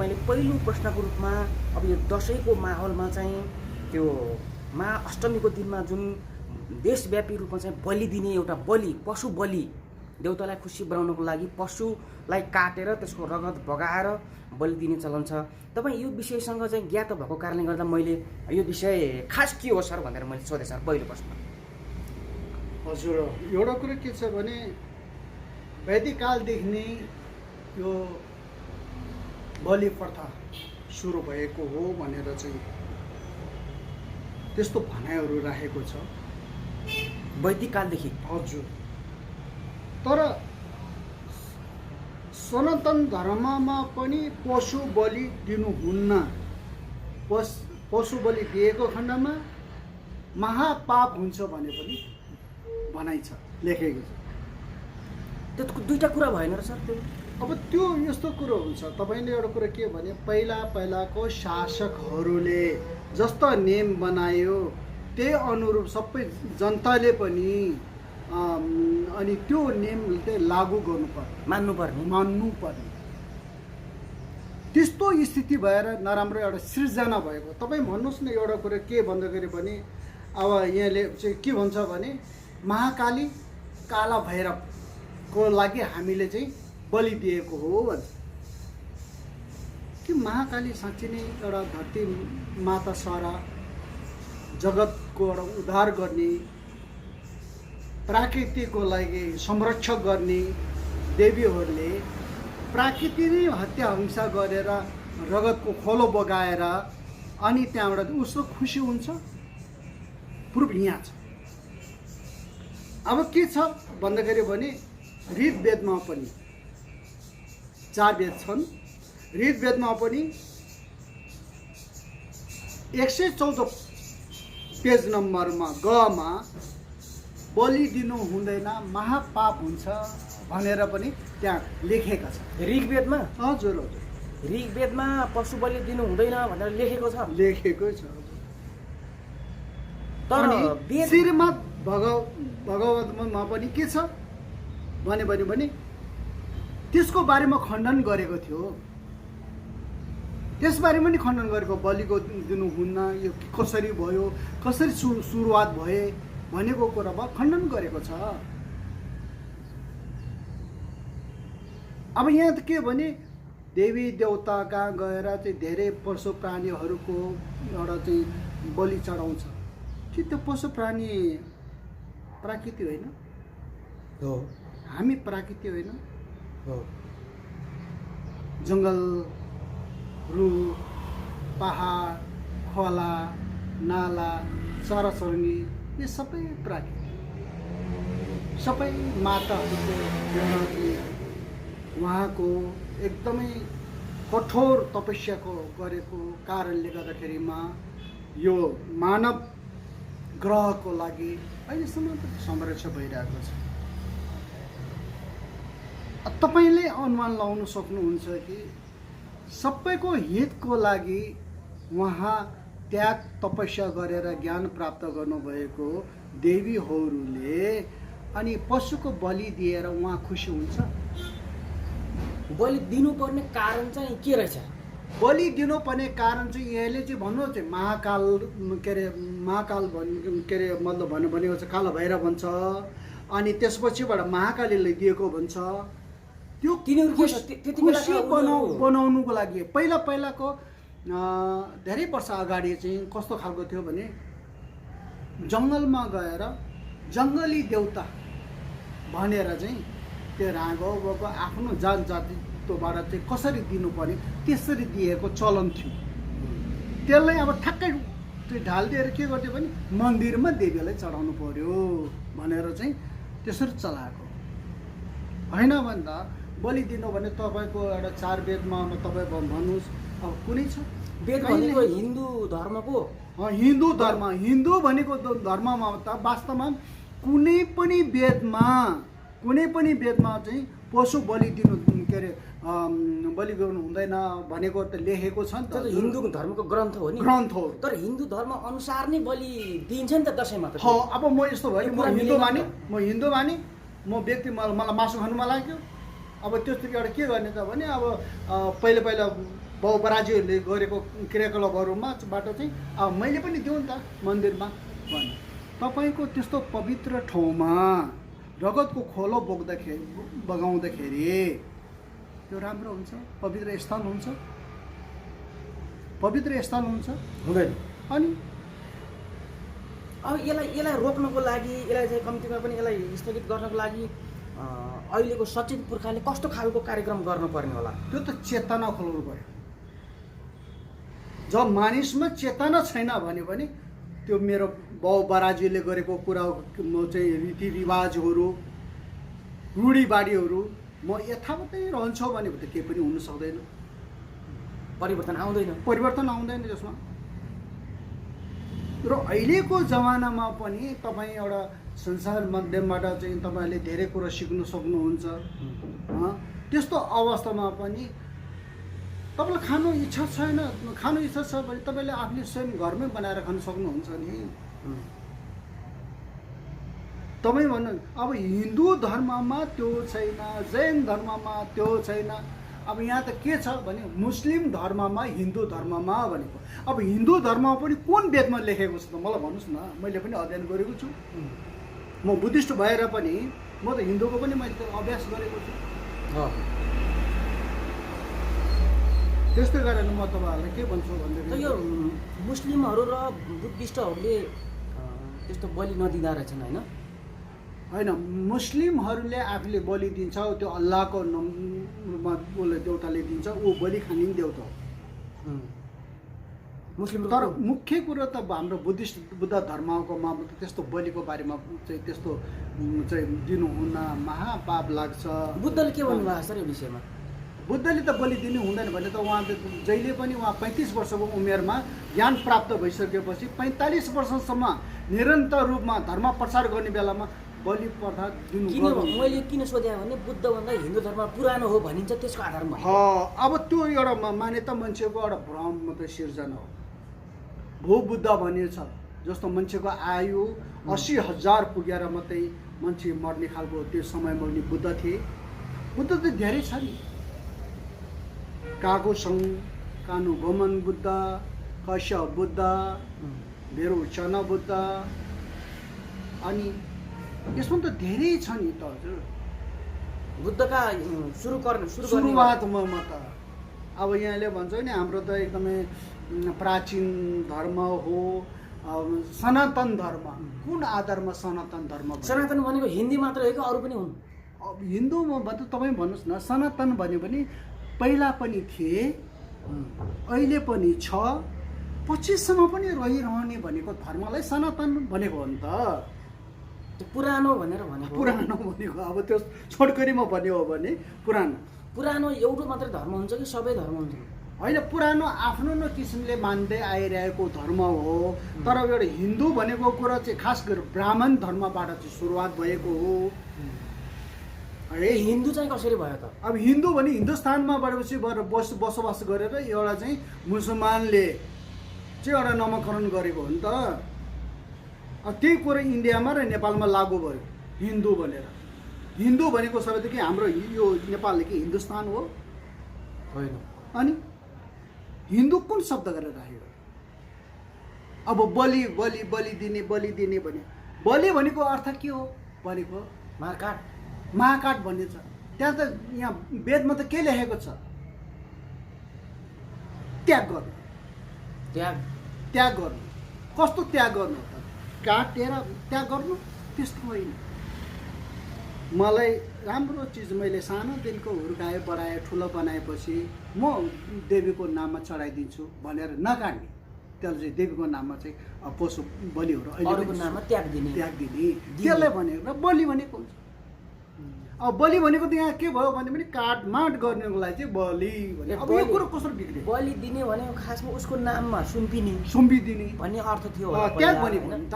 मैले पहिलो प्रश्नको रूपमा अब यो दसैँको माहौलमा चाहिँ त्यो महाअष्टमीको दिनमा जुन देशव्यापी रूपमा चाहिँ बलि दिने एउटा बलि पशु बलि देउतालाई खुसी बनाउनको लागि पशुलाई काटेर त्यसको रगत बगाएर बलि दिने चलन छ। तपाईँ यो विषयसँग चाहिँ ज्ञात भएको कारणले गर्दा मैले यो विषय खास के हो सर भनेर मैले सोधेँ सर पहिलो प्रश्न। हजुर, एउटा कुरो के छ भने वैदिक कालदेखि नै यो बलि प्रथा सुरु भएको हो भनेर चाहिँ त्यस्तो भनाइहरू राखेको छ वैदिक कालदेखि। हजुर, तर सनातन धर्ममा पनि पशु बलि दिनुहुन्न। पशु बलि दिएको खण्डमा महापाप हुन्छ भने पनि भनाइ छ, लेखेको छ। त्यो दुईटा कुरा भएन र सर? त्यो अब त्यो यस्तो कुरो हुन्छ, तपाईँले एउटा कुरो के भने पहिलाको शासकहरूले जस्तो नियम बनायो त्यही अनुरूप सबै जनताले पनि अनि त्यो नियम चाहिँ लागू गर्नुपर्ने, मान्नुपर्ने। त्यस्तो स्थिति भएर नराम्रो एउटा सृजना भएको। तपाईँ भन्नुहोस् न एउटा कुरो के भन्दाखेरि पनि अब यहाँले चाहिँ के भन्छ भने महाकाली काला भैरवको लागि हामीले चाहिँ बलि दिएको हो भन्छ। कि महाकाली साँच्ची नै एउटा धरती माता सारा जगतको एउटा उद्धार गर्ने, प्रकृतिको लागि संरक्षक गर्ने देवीहरूले प्रकृति नै हत्या हिंसा गरेर रगतको खोलो बगाएर अनि त्यहाँबाट उसको खुसी हुन्छ? प्रुफ यहाँ छ। अब के छ भन्दाखेरि भने ऋग्वेदमा पनि 4 वेद छन्। ऋग्वेदमा पनि 114 पेज नम्बरमा गमा बलि दिनु हुँदैन, महापाप हुन्छ भनेर पनि त्यहाँ लेखेका छ। ऋग्वेदमा? हजुर, ऋग्वेदमा पशु बलि दिनु हुँदैन भनेर लेखेको छ? लेखेकै छ। तर श्रीमद् भगवतमा पनि के छ भने त्यसको बारेमा खण्डन गरेको थियो। त्यसबारेमा पनि खण्डन गरेको, बलिको दिनुहुन्न, यो कसरी भयो, कसरी सुरुवात भए भनेको कुरामा खण्डन गरेको छ। अब यहाँ त के भने देवी देवता कहाँ गएर चाहिँ धेरै पशु प्राणीहरूको एउटा चाहिँ बलि चढाउँछ। कि त्यो पशु प्राणी प्राकृति होइन? हो। हामी प्राकृति होइन? हो। जङ्गल, रुख, पहाड, खोला, नाला, चराचुरुङ्गी यो सबै प्राकृतिक, सबै माताहरूको उहाँको एकदमै कठोर तपस्याको गरेको कारणले गर्दाखेरिमा यो मानव ग्रहको लागि अहिलेसम्म संरक्षण भइरहेको छ। तपाईँले अनुमान लगाउन सक्नुहुन्छ कि सबैको हितको लागि उहाँ त्याग तपस्या गरेर ज्ञान प्राप्त गर्नुभएको देवीहरूले अनि पशुको बलि दिएर उहाँ खुसी हुन्छ? बलि दिनुपर्ने कारण चाहिँ के रहेछ? बलि दिनुपर्ने कारण चाहिँ यहाँले चाहिँ भन्नु चाहिँ महाकाल के अरे मतलब भन्नु भनेको छ काला भैरव भन्छ। अनि त्यसपछिबाट महाकालीले दिएको भन्छ। त्यो खुसी बनाउनुको लागि पहिलाको धेरै वर्ष अगाडि चाहिँ कस्तो खालको थियो भने जङ्गलमा गएर जङ्गली देउता भनेर चाहिँ त्यो राघवको आफ्नो जातजातित्वबाट चाहिँ कसरी दिनुपर्ने त्यसरी दिएको चलन थियो। त्यसलाई अब ठ्याक्कै त्यो ढालिदिएर के गर्थ्यो भने मन्दिरमा देवीलाई चढाउनु पर्यो भनेर चाहिँ त्यसरी चलाएको होइन। भन्दा बलि दिनु भने तपाईँको एउटा 4 वेदमा तपाईँ भन्नुहोस् अब कुनै छ? वेद भनेको हिन्दू धर्मको, हिन्दू धर्म, हिन्दू भनेको धर्ममा त वास्तवमा कुनै पनि वेदमा चाहिँ पशु बलि दिनु के अरे बलि गर्नु हुँदैन भनेको त लेखेको छ नि त। हिन्दू धर्मको ग्रन्थ हो नि, ग्रन्थ हो। तर हिन्दू धर्म अनुसार नै बलि दिन्छ नि त दसैँमा त। अब म यस्तो भयो, म हिन्दू माने म व्यक्ति मलाई मासु खानु मन लाग्यो। अब त्यस्तो एउटा के गर्ने त भने अब पहिला बाउ बराजुहरूले गरेको क्रियाकलापहरूमाबाट चाहिँ मैले पनि दिउँ नि त मन्दिरमा भने तपाईँको त्यस्तो पवित्र ठाउँमा रगतको खोलो बगाउँदाखेरि त्यो राम्रो हुन्छ? पवित्र स्थल हुन्छ? पवित्र स्थल हुन्छ? हुँदैन। अनि अब यसलाई रोक्नको लागि, यसलाई चाहिँ कम्तीमा पनि यसलाई स्थगित गर्नको लागि अहिलेको सचेत पुर्खाले कस्तो खालको कार्यक्रम गर्नुपर्ने होला? त्यो त चेतना खोल्नु पर्यो। जब मानिसमा चेतना छैन भने त्यो मेरो बाउ बराजुले गरेको कुरा चाहिँ रीतिरिवाजहरू रूढिवादीहरू म यथावतै रहन्छौ भने त केही पनि हुन सक्दैन। परिवर्तन आउँदैन त्यसमा। र अहिलेको जमानामा पनि तपाईँ एउटा संसार माध्यमबाट चाहिँ तपाईँले धेरै कुरा सिक्न सक्नुहुन्छ। त्यस्तो अवस्थामा पनि तपाईँलाई खानु इच्छा छ भने तपाईँले आफूले स्वयं घरमै बनाएर खान सक्नुहुन्छ नि। तपाईँ भन्नु अब हिन्दू धर्ममा त्यो छैन, जैन धर्ममा त्यो छैन, अब यहाँ त के छ भने मुस्लिम धर्ममा हिन्दू धर्ममा भनेको। अब हिन्दू धर्ममा पनि कुन वेदमा लेखेको छ त मलाई भन्नुहोस् न। मैले पनि अध्ययन गरेको छु। म बुद्धिस्ट भएर पनि म त हिन्दूको पनि मैले अभ्यास गरेको छु। त्यस्तै कारण म तपाईँहरूलाई के भन्छु भन्दाखेरि यो मुस्लिमहरू र बुद्धिस्टहरूले त्यस्तो बलि नदिँदा रहेछन् होइन? होइन, मुस्लिमहरूले आफूले बलि दिन्छ, त्यो अल्लाहको नाममा उसले देउताले दिन्छ, ऊ बलि खाने नि देउता हो। मुस्लिम तर मुख्य कुरो त हाम्रो बुद्ध धर्मकोमा त्यस्तो बलिको बारेमा चाहिँ त्यस्तो चाहिँ दिनुहुन्न, महापाप लाग्छ। बुद्धले के भन्नुभएको छ यो विषयमा? बुद्धले त बलि दिनु हुँदैन भने त उहाँ जहिले पनि उहाँ 35 वर्षको उमेरमा ज्ञान प्राप्त भइसकेपछि 45 वर्षसम्म निरन्तर रूपमा धर्म प्रचार गर्ने बेलामा बलि प्रथा दिनु। मैले किन सोधेँ भने बुद्धभन्दा हिन्दू धर्म पुरानो हो भनिन्छ, त्यसको आधारमा। अब त्यो एउटा मान्यता मान्छेको एउटा भ्रम मात्रै सिर्जना हो। भू बुद्ध भनिन्छ जस्तो मान्छेको आयु 80,000 पुगेर मात्रै मान्छे मर्ने खालको त्यो समयमा पनि बुद्ध थिए। बुद्ध त धेरै छ नि। कागो सङ, कानु गोमन बुद्ध, कश्यप बुद्ध, भेरोचन बुद्ध, अनि यसमा त धेरै छ नि त हजुर। बुद्धका सुरुवातमा त अब यहाँले भन्छ नि हाम्रो त एकदमै प्राचीन धर्म हो, सनातन धर्म। कुन आधारमा सनातन धर्म? सनातन भनेको हिन्दी मात्र हो कि अरू पनि हुन्? अब हिन्दूमा भन्दा तपाईँ भन्नुहोस् न। सनातन भन्यो भने पहिला पनि थिए, अहिले पनि छ, 25सम्म पनि रहिरहने भनेको धर्मलाई सनातन भनेको हो नि त। पुरानो भनेर भनेको? पुरानो भनेको अब त्यो छोटकरीमा भन्यो हो भने पुरानो एउटा मात्रै धर्म हुन्छ कि सबै धर्म हुन्छ? होइन, पुरानो आफ्नो किसिमले मान्दै आइरहेको धर्म हो। तर एउटा हिन्दू भनेको कुरा चाहिँ खास गरेर ब्राह्मण धर्मबाट चाहिँ सुरुवात भएको हो। हिन्दू चाहिँ कसरी भयो त? अब हिन्दू भने हिन्दुस्तानमा बढेपछि बसोबास गरेर एउटा चाहिँ मुसलमानले चाहिँ एउटा नामकरण गरेको हो नि त। त्यही कुरा इन्डियामा र नेपालमा लागू भयो हिन्दू भनेर। हिन्दू भनेको सबैदेखि हाम्रो यो नेपालदेखि हिन्दुस्तान हो होइन? अनि हिन्दू कुन शब्द गरेर राखेको? अब बलि दिने भने बलि भनेको अर्थ के हो भनेको? महाकाट भन्ने छ त्यहाँ। त यहाँ वेदमा त के लेखेको छ? त्याग गर्नु। कस्तो त्याग गर्नु? काटेर त्याग गर्नु? त्यस्तो होइन। मलाई राम्रो चिज मैले सानोदेखिको हुर्काए बढाएँ, ठुलो बनाएपछि म देवीको नाममा चढाइदिन्छु भनेर नकाट्ने, त्यसले चाहिँ देवीको नाममा चाहिँ पशु बलिहरू अरूको नाममा त्याग दिने त्यसलाई भनेको बलि भनेको हुन्छ। अब बलि भनेको त यहाँ के भयो भने काटमाट गर्नेको लागि चाहिँ बलि भने। अब यो कुरो कसरी बिग्रियो? बलि दिने भनेको खासमा उसको नाममा सुम्पिदिने भन्ने अर्थ थियो। त्याग भनेको नि त,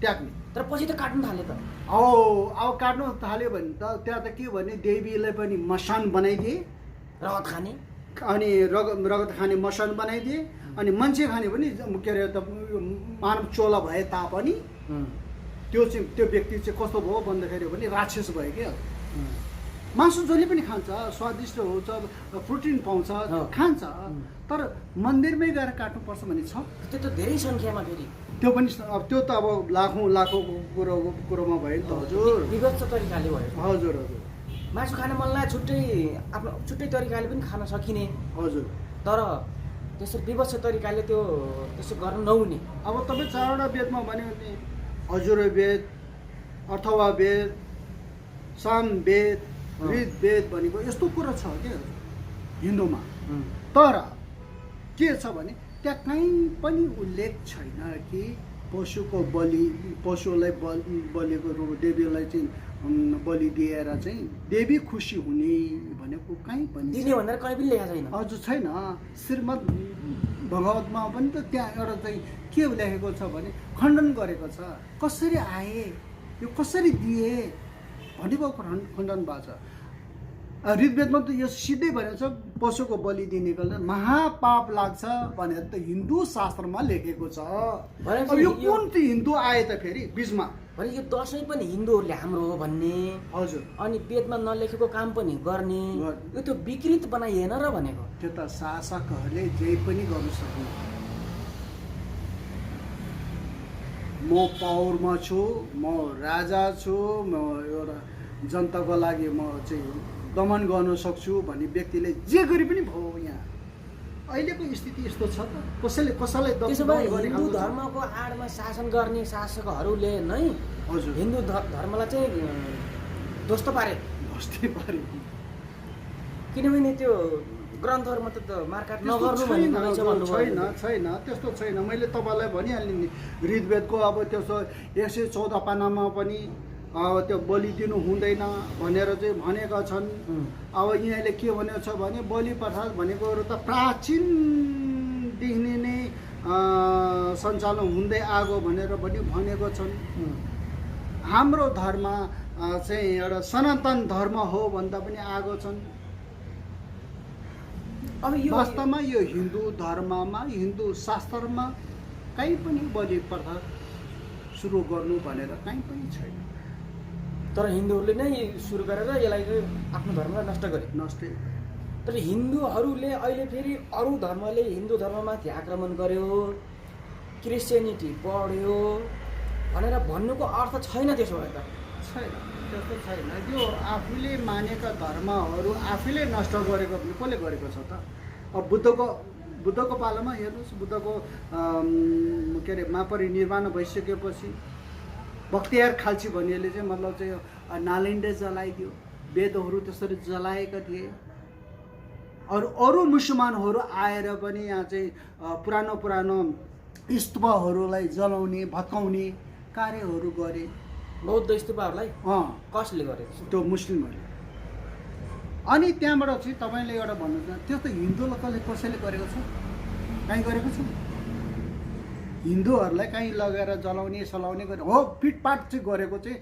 त्याग्ने। तर पछि त काट्नु थाल्यो त। अब काट्नु थाल्यो भने त त्यहाँ त के भने देवीलाई पनि मसान बनाइदिए, रगत खाने, अनि रगत खाने मसान बनाइदिए, अनि मान्छे खाने पनि के अरे त मानव चोला भए तापनि त्यो व्यक्ति चाहिँ कस्तो भयो भन्दाखेरि भने राक्षस भयो क्या। मासु जसले पनि खान्छ, स्वादिष्ट हुन्छ, प्रोटिन पाउँछ, खान्छ। तर मन्दिरमै गएर काट्नुपर्छ भन्ने छ? त्यो त धेरै सङ्ख्यामा फेरि त्यो पनि अब त्यो त अब लाखौँको कुरोमा भयो नि त हजुर। विभत्स तरिकाले भयो। हजुर हजुर। मासु खान मन लाग्यो आफ्नो छुट्टै तरिकाले पनि खान सकिने। हजुर। तर त्यसरी विभत्स तरिकाले त्यसो गर्न नहुने। अब तपाईँ 4वटा वेदमा भन्यो भने यजुर्वेद, अथर्ववेद, सामवेद, ऋग्वेद भनेको यस्तो कुरा छ क्या हिन्दूमा। तर के छ भने त्यहाँ कहीँ पनि उल्लेख छैन कि पशुलाई बलिको देवीलाई चाहिँ बलि दिएर चाहिँ देवी खुसी हुने भनेको कहीँ पनि दिने भनेर कहीँ पनि लेखेको छैन। हजुर छैन। श्रीमद् भगवतमा पनि त त्यहाँ एउटा चाहिँ के लेखेको छ भने खण्डन गरेको छ, कसरी आए, यो कसरी दिए भनेको खण्डन भएको छ। ऋग्वेदमा त यो सिधै भनेको छ पशुको बलि दिनेको महापाप लाग्छ भनेर त हिन्दू शास्त्रमा लेखेको छ। अब यो कुन चाहिँ हिन्दू आए त फेरि बिचमा? भने यो दसैँ पनि हिन्दूहरूले हाम्रो हो भन्ने। हजुर। अनि वेदमा नलेखेको काम पनि गर्ने, यो त विकृत बनाइएन र भनेको। त्यो त शासकहरूले जे पनि गर्न सक्नु। म पावरमा छु, म राजा छु, म एउटा जनताको लागि म चाहिँ दमन गर्न सक्छु भन्ने व्यक्तिले जे गरे पनि भयो। यहाँ अहिलेको स्थिति यस्तो छ त कसैलाई त्यसो भए हिन्दू धर्मको आडमा शासन गर्ने शासकहरूले नै हजुर हिन्दू धर्मलाई चाहिँ ध्वस्त पारे। किनभने त्यो ग्रन्थहरूमा त मार्काट नगर्नु छैन, त्यस्तो छैन। मैले तपाईँलाई भनिहालेँ नि, ऋग्वेदको अब त्यसो 114 पानामा पनि त्यो बलि दिनु हुँदैन भनेर चाहिँ भनेका छन्। अब यहाँले के भनेको छ भने बलि प्रथा भनेकोहरू त प्राचीनदेखि नै सञ्चालन हुँदै आएको भनेर पनि भनेको छन्। हाम्रो धर्म चाहिँ एउटा सनातन धर्म हो भन्दा पनि आएको छन्। अब यो वास्तवमा यो हिन्दू धर्ममा, हिन्दू शास्त्रमा कहीँ पनि बलि प्रथा सुरु गर्नु भनेर कहीँ पनि छैन। तर हिन्दूहरूले नै सुरु गरेर यसलाई आफ्नो धर्मलाई नष्ट गरे। तर हिन्दूहरूले अहिले फेरि अरू धर्मले हिन्दू धर्ममाथि आक्रमण गर्यो, क्रिस्चियनिटी बढ्यो भनेर भन्नुको अर्थ छैन। त्यसो भए त छैन, त्यस्तो छैन। त्यो आफूले मानेका धर्महरू आफैले नष्ट गरेको पनि कसले गरेको छ त? अब बुद्धको पालामा हेर्नुहोस्, बुद्धको के अरे महापरिनिर्वाण भइसकेपछि बख्तियार खाल्ची भन्नेले चाहिँ मतलब चाहिँ नालिन्डे जलाइदियो, वेदहरू त्यसरी जलाएका थिए। अरू मुसलमानहरू आएर पनि यहाँ चाहिँ पुरानो स्तूपहरूलाई जलाउने भत्काउने कार्यहरू गरे। बौद्ध स्तूपहरूलाई कसले गरे? त्यो मुस्लिमहरूले। अनि त्यहाँबाट चाहिँ तपाईँले एउटा भन्नुहुन्छ त्यो त हिन्दूले कसैले गरेको छ? कहीँ गरेको छ? हिन्दूहरूलाई कहीँ लगेर जलाउने सलाउने गरे हो, पिटपाट चाहिँ गरेको चाहिँ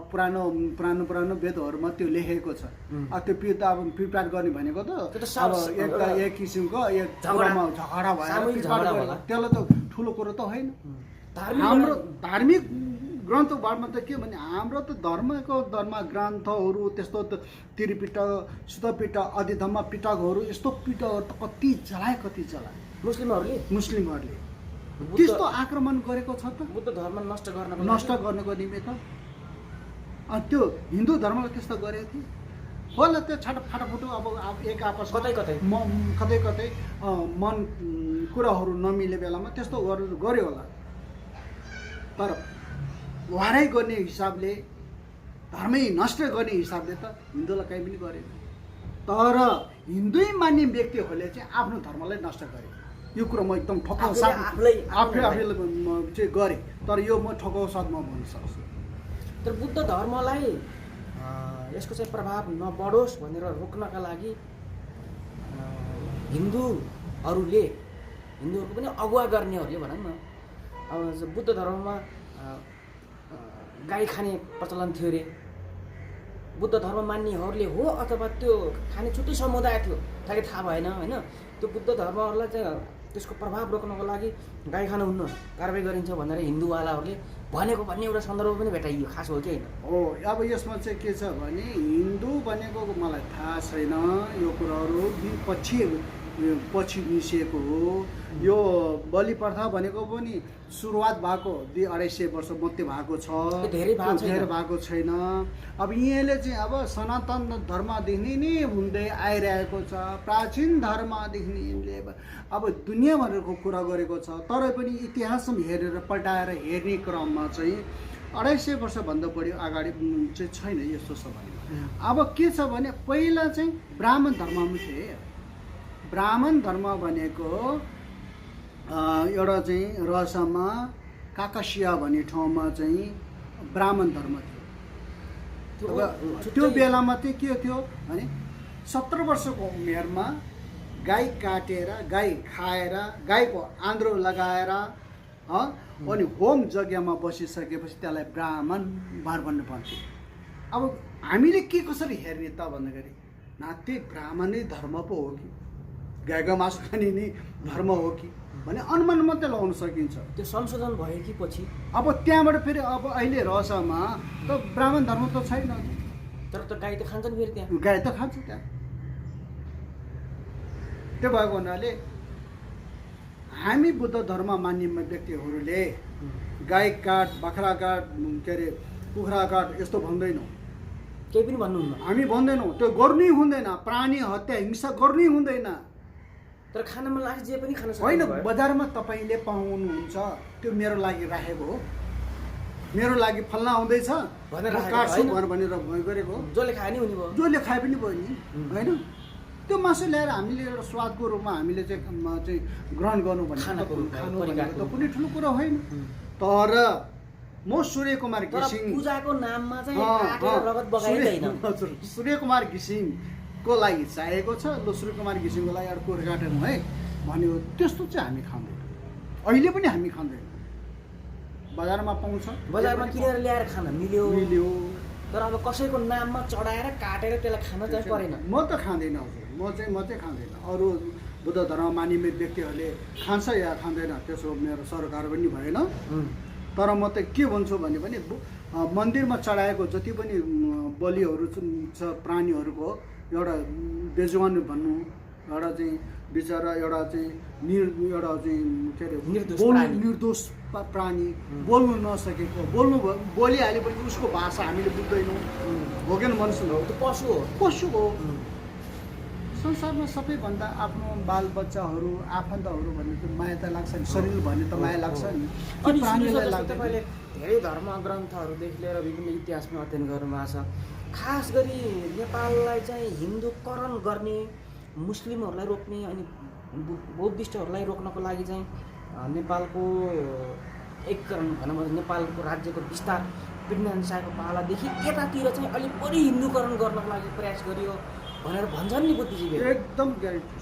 पुरानो वेदहरूमा त्यो लेखेको छ। त्यो पिटपाट गर्ने भनेको त अब एक किसिमको झगडा भयो, त्यसलाई त ठुलो कुरो त होइन। हाम्रो धार्मिक ग्रन्थहरूमा त के भने हाम्रो त धर्म ग्रन्थहरू त्यस्तो त्रिपिटक, शुद्धपिटक, अधिधम्म पिटकहरू यस्तो पिटकहरू त कति जलाए मुस्लिमहरूले त्यस्तो आक्रमण गरेको छ त बुद्ध धर्म नष्ट गर्नको निमित्त। अनि त्यो हिन्दू धर्मले त्यस्तो गरेको थियो होला। त्यो फाटाफुटो अब एक आपस कतै मन कुराहरू नमिले बेलामा त्यस्तो गर्यो होला। तर वारै गर्ने हिसाबले, धर्मै नष्ट गर्ने हिसाबले त हिन्दूलाई कहीँ पनि गरेन। तर हिन्दू मान्ने व्यक्तिहरूले चाहिँ आफ्नो धर्मलाई नष्ट गरे। यो कुरो म एकदम ठोकाउ साथ आफूले चाहिँ गरेँ। तर यो म ठोकाउ साथमा भन्न सक्छु। तर बुद्ध धर्मलाई यसको चाहिँ प्रभाव नबढोस् भनेर रोक्नका लागि हिन्दूहरूको पनि अगुवा गर्नेहरूले भनौँ न, अब बुद्ध धर्ममा गाई खाने प्रचलन थियो अरे। बुद्ध धर्म मान्नेहरूले हो अथवा त्यो खाने छुट्टै समुदाय थियो, ताकि थाहा भएन होइन। त्यो बुद्ध धर्महरूलाई चाहिँ त्यसको प्रभाव रोक्नको लागि गाई खानु हुन्न कारबाही गरिन्छ भनेर हिन्दूवालाहरूले भनेको भन्ने एउटा सन्दर्भ पनि भेटाइयो खास हो कि होइन हो। अब यसमा चाहिँ के छ भने हिन्दू भनेको मलाई थाहा छैन, यो कुराहरू पछि मिसिएको हो। यो बलि प्रथा भनेको पनि सुरुवात भएको 200-250 वर्ष मात्रै भएको छ, धेरै भएको छैन। अब यिनीहरूले चाहिँ अब सनातन धर्मदेखि नै हुँदै आइरहेको छ, प्राचीन धर्मदेखि यिनले अब दुनियाँभरको कुरा गरेको छ। तर पनि इतिहासमा हेरेर पल्टाएर हेर्ने क्रममा चाहिँ 250 वर्षभन्दा बढी अगाडि चाहिँ छैन यस्तो छ भने। अब के छ भने पहिला चाहिँ ब्राह्मण धर्ममा थिए। ब्राह्मण धर्म भनेको एउटा चाहिँ रसामा काकासिया भन्ने ठाउँमा चाहिँ ब्राह्मण धर्म थियो। त्यो बेलामा चाहिँ के थियो भने 17 वर्षको उमेरमा गाई काटेर गाई खाएर गाईको आन्द्रो लगाएर अनि होम यज्ञमा बसिसकेपछि त्यसलाई ब्राह्मण भन्नु पर्थ्यो। अब हामीले के कसरी हेर्ने त भन्दाखेरि नाते ब्राह्मणै धर्म पो हो कि गाईको मासु खाने नै धर्म हो कि भने अनुमान मात्रै लगाउन सकिन्छ। त्यो संशोधन भयो कि पछि अब त्यहाँबाट फेरि अब अहिले रहसमा त ब्राह्मण धर्म त छैन, तर त गाई त खान्छन् फेरि त्यहाँ गाई त खान्छ त्यहाँ। त्यो भएको हुनाले हामी बुद्ध धर्म मान्ने व्यक्तिहरूले गाई काट बाख्रा काट के अरे कुखुरा काट यस्तो भन्दैनौँ, केही पनि भन्नुहुन्न। हामी भन्दैनौँ, त्यो गर्नै हुँदैन। प्राणी हत्या हिंसा गर्नै हुँदैन। तर खान मन लाग्छ जे पनि खान सक्छ होइन, बजारमा तपाईँले पाउनुहुन्छ त्यो मेरो लागि राखेको हो, मेरो लागि फल्ना आउँदैछ भनेर काट्छु भनेर गरेको हो। जसले खाए नि हुने भयो, जसले खाए पनि भयो नि होइन। त्यो मासु ल्याएर हामीले एउटा स्वादको रूपमा हामीले चाहिँ ग्रहण गर्नु भनेको त कुनै ठुलो कुरा होइन। तर म सूर्य कुमार घिसिङ पूजाको नाममा चाहिँ काटेर रगत बगाइदैन। सूर्य कुमार घिसिङको लागि चाहिएको छ, ल सूर्य कुमार घिसिङको लागि एउटा कोर काटेर है भन्यो, त्यस्तो चाहिँ हामी खाँदैन, अहिले पनि हामी खाँदैन। बजारमा पाउँछ, बजारमा किनेर ल्याएर खान मिल्यो। तर अब कसैको नाममा चढाएर काटेर त्यसलाई खान चाहिँ परेन। म त खाँदैन हजुर, म चाहिँ खाँदैन। अरू बुद्ध धर्म मानिने व्यक्तिहरूले खान्छ या खाँदैन त्यसो मेरो सरकार पनि भएन। तर म त के भन्छु भने मन्दिरमा चढाएको जति पनि बलिहरू छ प्राणीहरूको एउटा बेजुवान भन्नु, एउटा चाहिँ बिचरा एउटा चाहिँ के अरे निर्दोष प्राणी, बोल्नु नसकेको, बोलिहाल्यो भने उसको भाषा हामीले बुझ्दैनौँ, हो कि मनुष्य हो, त्यो पशु हो। संसारमा सबैभन्दा आफ्नो बालबच्चाहरू आफन्तहरू भन्ने त माया त लाग्छ नि, शरीर भन्ने त माया लाग्छ नि। अनि तपाईँले धेरै धर्म ग्रन्थहरूदेखि लिएर विभिन्न इतिहासमा अध्ययन गर्नुभएको छ। खास गरी नेपाललाई चाहिँ हिन्दूकरण गर्ने, मुस्लिमहरूलाई रोक्ने अनि बौद्धिस्टहरूलाई रोक्नको लागि चाहिँ नेपालको एकीकरण भनौँ भने नेपालको राज्यको विस्तार पृथ्वीनारायण शाहको पालादेखि यतातिर चाहिँ अलिक बढी हिन्दूकरण गर्नको लागि प्रयास गरियो भनेर भन्छन् नि बुद्धिजीवी। एकदम ग्यारेन्टी।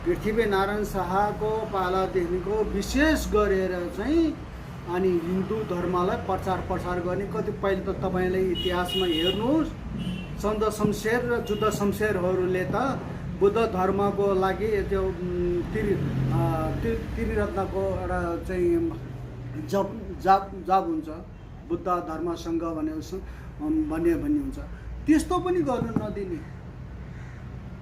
पृथ्वीनारायण शाहको पालादेखिको विशेष गरेर चाहिँ अनि हिन्दू धर्मलाई प्रचार गर्ने कति पहिले त तपाईँले इतिहासमा हेर्नुहोस्, सन्त शमशेर र जुद्ध शमशेरहरूले त बुद्ध धर्मको लागि त्यो त्रिरत्नको एउटा चाहिँ जाप हुन्छ, बुद्ध धर्मसँग भन्ने हुन्छ, त्यस्तो पनि गर्नु नदिने।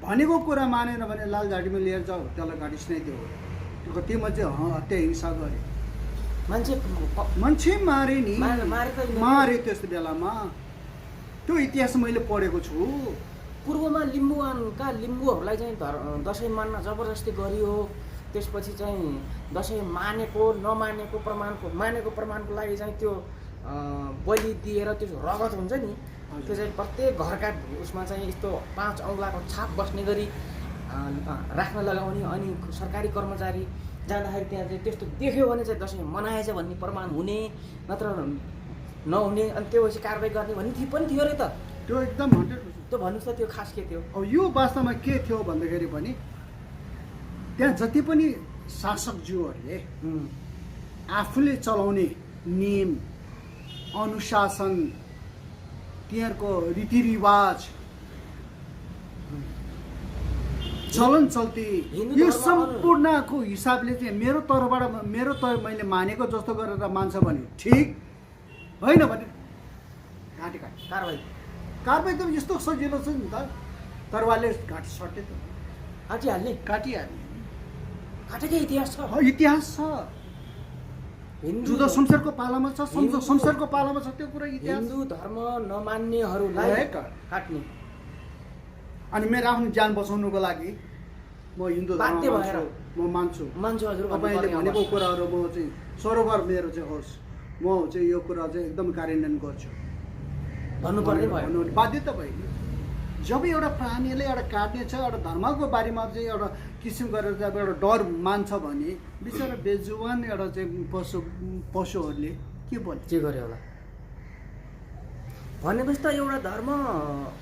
भनेको कुरा मानेन भने लाल झाडीमा लिएर जाऊ, त्यसलाई घाटिस नै दियो। त्यो कतिमा चाहिँ हत्या हिंसा गरे, मान्छे मारे नि, मारे त्यस्तो बेलामा। त्यो इतिहास मैले पढेको छु। पूर्वमा लिम्बूहरूलाई चाहिँ दसैँ मान्न जबरजस्ती गरियो। त्यसपछि चाहिँ दसैँ मानेको मानेको प्रमाणको लागि चाहिँ त्यो बलि दिएर त्यो रगत हुन्छ नि, त्यो चाहिँ प्रत्येक घरका उसमा चाहिँ यस्तो 5 औँलाको छाप बस्ने गरी राख्न लगाउने। अनि सरकारी कर्मचारी जाँदाखेरि त्यहाँ चाहिँ त्यस्तो देख्यो भने चाहिँ दसैँ मनाएछ भन्ने प्रमाण हुने, नत्र नहुने। अनि त्यो पछि कारबाही गर्ने भन्ने पनि थियो अरे त। त्यो एकदम 100%। त्यो भन्नुहोस् त त्यो खास के थियो? अब यो वास्तवमा के थियो भन्दाखेरि पनि त्यहाँ जति पनि शासकज्यूहरूले आफूले चलाउने नियम अनुशासन, तिनीहरूको रीतिरिवाज चलन चल्ती हिन्दू यो धर्म सम्पूर्णको हिसाबले चाहिँ मेरो तर्फबाट मैले मानेको जस्तो गरेर मान्छ भने ठिक, होइन भने घाँटी कारबाही त यस्तो सजिलो छ नि त, तरवारले घाँटी सट्यो त काटिहाल्ने काटेकै इतिहास छ। इतिहास छ, हिन्दू जुदो शमशेरको पालामा छ, शमशेरको पालामा छ त्यो कुरा इतिहास। हिन्दू धर्म नमान्नेहरूलाई काट्ने। अनि मेरो आफ्नो ज्यान बचाउनुको लागि म हिन्दू धर्म बाध्य भएर म मान्छु हजुर तपाईँले भनेको कुराहरू म चाहिँ सरोवर मेरो चाहिँ होस्, म चाहिँ यो कुरा चाहिँ एकदम कार्यान्वयन गर्छु भन्नुपर्ने भयो। बाध्यता भयो। जब एउटा प्राणीले एउटा काट्ने छ, एउटा धर्मको बारेमा चाहिँ एउटा किसिम गरेर जब एउटा डर मान्छ भने बिचरा बेजुवान एउटा चाहिँ पशुहरूले के बोल्छ, के गर्यो होला भनेपछि त एउटा धर्म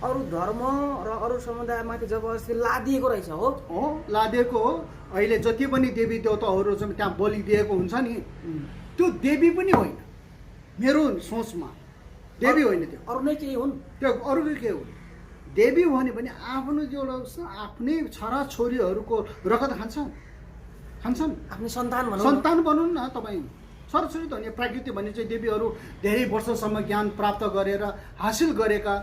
अरू धर्म र अरू समुदायमाथि जबरजस्ती लादिएको रहेछ। हो लादिएको हो। अहिले जति पनि देवी देवताहरू चाहिँ त्यहाँ बलि दिएको हुन्छ नि, त्यो देवी पनि होइन मेरो सोचमा, देवी होइन त्यो, अरू नै केही हुन्। त्यो अरू के हो, देवी हो भने आफ्नो एउटा आफ्नै छोराछोरीहरूको रगत खान्छन्, आफ्नै सन्तान भनौँ न तपाईँ। छोराछोरी त भने प्राकृतिक भने चाहिँ देवीहरू धेरै वर्षसम्म ज्ञान प्राप्त गरेर हासिल गरेका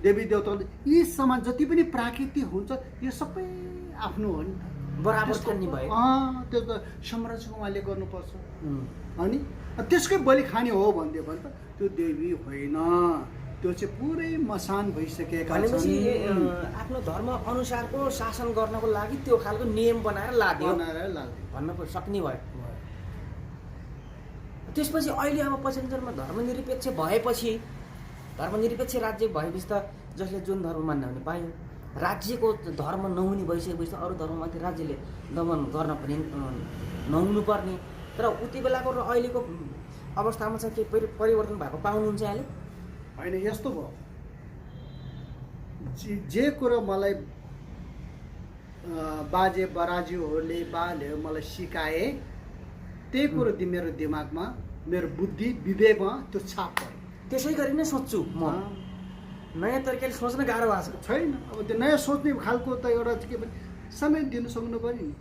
देवी देवताहरू, यी समान जति पनि प्राकृतिक हुन्छ यो सबै आफ्नो हो नि त, बराबर खाने भयो। त्यो त संरक्षण उहाँले गर्नुपर्छ। अनि त्यसकै बलि खाने हो भन्यो भने त त्यो देवी होइन, त्यो चाहिँ पुरै मसान भइसकेका भनेपछि आफ्नो धर्म अनुसारको शासन गर्नको लागि त्यो खालको नियम बनाएर लाद्यो भन्न सक्ने भयो। त्यसपछि अहिले अब पश्चिमाञ्चलमा धर्मनिरपेक्ष भएपछि, धर्मनिरपेक्ष राज्य भएपछि त जसले जुन धर्म मान्न भने पायो, राज्यको धर्म नहुने भइसकेपछि त अरू धर्ममाथि राज्यले दमन गर्न पनि नहुनुपर्ने। तर उति बेलाको र अहिलेको अवस्थामा चाहिँ केही परिवर्तन भएको पाउनुहुन्छ यहाँले? होइन, यस्तो भयो जे कुरो मलाई बाजे बराजुहरूले मलाई सिकाए त्यही कुरो मेरो दिमागमा, मेरो बुद्धि विवेकमा त्यो छाप पऱ्यो। त्यसै गरी नै सोच्छु म। नयाँ तरिकाले सोच्न गाह्रो भएको छैन। अब त्यो नयाँ सोच्ने खालको त एउटा के भने समय दिनु सक्नु पऱ्यो नि।